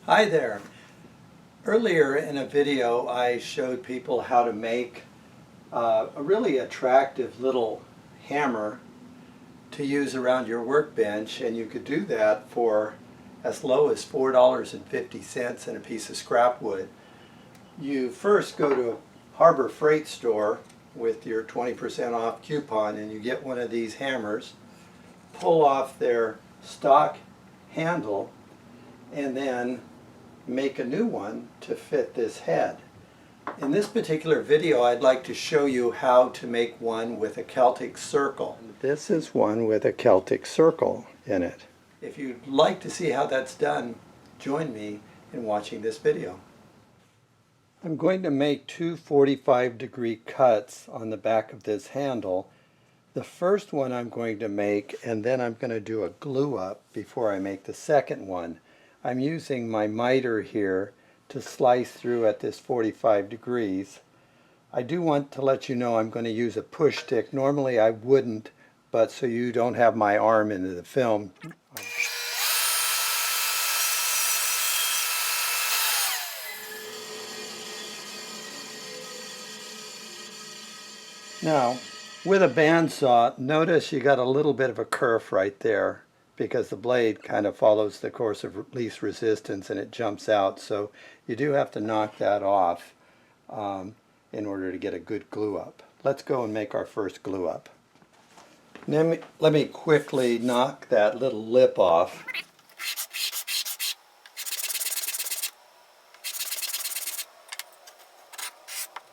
Hi there. Earlier in a video I showed people how to make a really attractive little hammer to use around your workbench, and you could do that for as low as $4.50 and a piece of scrap wood. You first go to a Harbour Freight store with your 20% off coupon and you get one of these hammers, pull off their stock handle, and then make a new one to fit this head. In this particular video I'd like to show you how to make one with a Celtic circle. This is one with a Celtic circle in it. If you'd like to see how that's done, join me in watching this video. I'm going to make two 45-degree cuts on the back of this handle. The first one I'm going to make, and then I'm going to do a glue up before I make the second one. I'm using my miter here to slice through at this 45 degrees. I do want to let you know I'm going to use a push stick. Normally I wouldn't, but so you don't have my arm into the film. Now, with a bandsaw, notice you got a little bit of a kerf right there, because the blade kind of follows the course of least resistance and it jumps out. So you do have to knock that off in order to get a good glue up. Let's go and make our first glue up. Let me quickly knock that little lip off.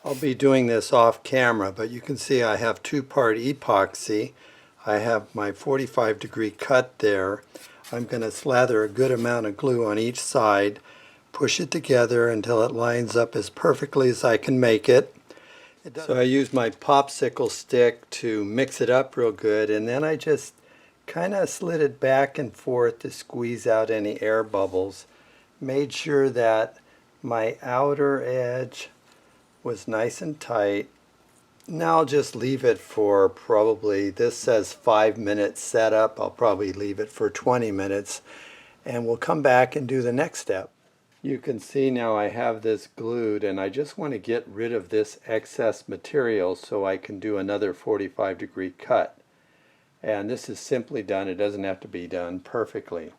I'll be doing this off camera, but you can see I have two-part epoxy. I have my 45-degree cut there. I'm going to slather a good amount of glue on each side, push it together until it lines up as perfectly as I can make it. So I use my popsicle stick to mix it up real good, and then I just kind of slid it back and forth to squeeze out any air bubbles. Made sure that my outer edge was nice and tight. Now I'll just leave it for probably, this says 5 minutes setup, I'll probably leave it for 20 minutes and we'll come back and do the next step. You can see now I have this glued and I just want to get rid of this excess material so I can do another 45-degree cut. And this is simply done, it doesn't have to be done perfectly.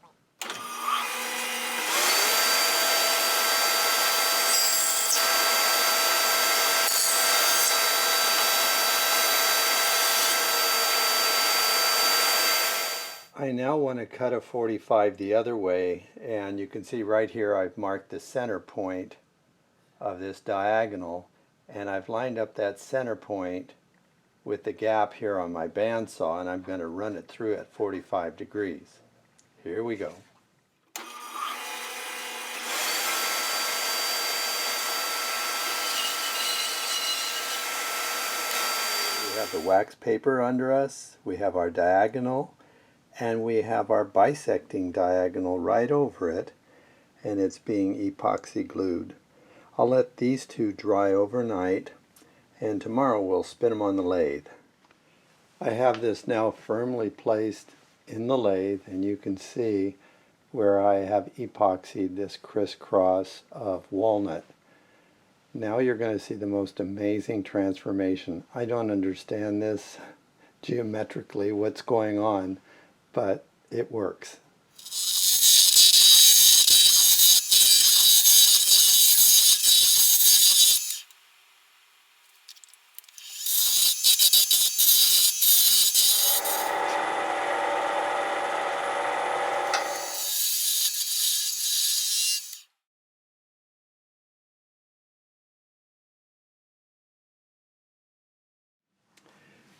I now want to cut a 45 the other way, and you can see right here I've marked the center point of this diagonal, and I've lined up that center point with the gap here on my bandsaw, and I'm going to run it through at 45 degrees. Here we go. We have the wax paper under us, we have our diagonal, and we have our bisecting diagonal right over it, and it's being epoxy glued. I'll let these two dry overnight, and tomorrow we'll spin them on the lathe. I have this now firmly placed in the lathe, and you can see where I have epoxied this crisscross of walnut. Now you're going to see the most amazing transformation. I don't understand this geometrically, what's going on, but it works.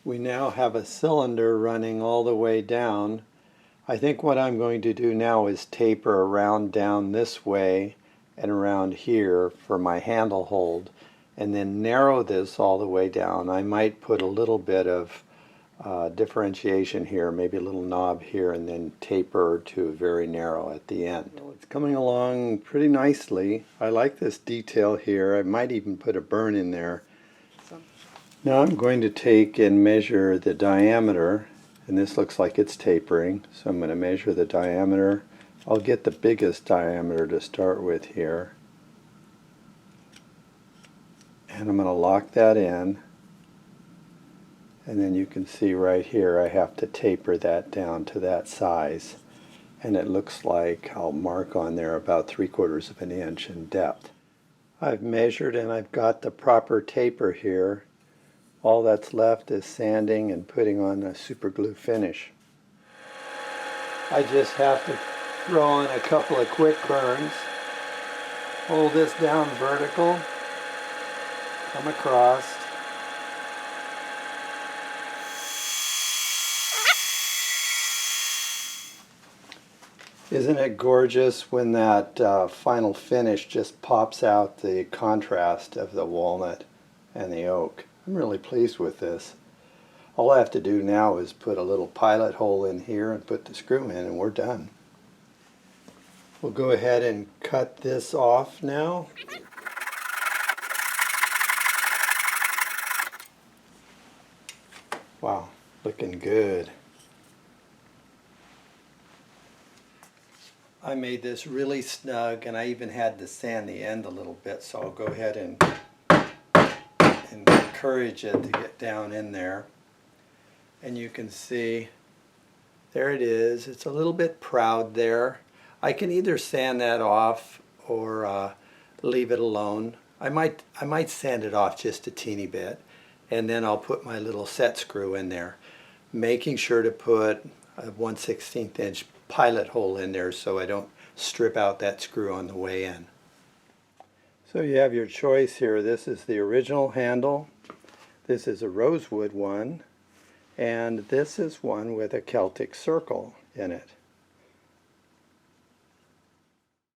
We now have a cylinder running all the way down. I think what I'm going to do now is taper around down this way and around here for my handle hold, and then narrow this all the way down. I might put a little bit of differentiation here, maybe a little knob here, and then taper to very narrow at the end. Well, it's coming along pretty nicely. I like this detail here. I might even put a burn in there. Now I'm going to take and measure the diameter, and this looks like it's tapering, so I'm going to measure the diameter I'll get the biggest diameter to start with here. And I'm going to lock that in. And then you can see right here I have to taper that down to that size. And it looks like I'll mark on there about 3/4 of an inch in depth. I've measured and I've got the proper taper here. All that's left is sanding and putting on a super glue finish. I just have to throw in a couple of quick burns. Hold this down vertical, come across. Isn't it gorgeous when that final finish just pops out the contrast of the walnut and the oak? I'm really pleased with this. All I have to do now is put a little pilot hole in here and put the screw in and we're done. We'll go ahead and cut this off now. Wow, looking good. I made this really snug and I even had to sand the end a little bit, so I'll go ahead and encourage it to get down in there. And you can see there it is. It's a little bit proud there. I can either sand that off or leave it alone. I might sand it off just a teeny bit, and then I'll put my little set screw in there, making sure to put a 1/16 inch pilot hole in there so I don't strip out that screw on the way in. So you have your choice here. This is the original handle, this is a rosewood one, and this is one with a Celtic circle in it.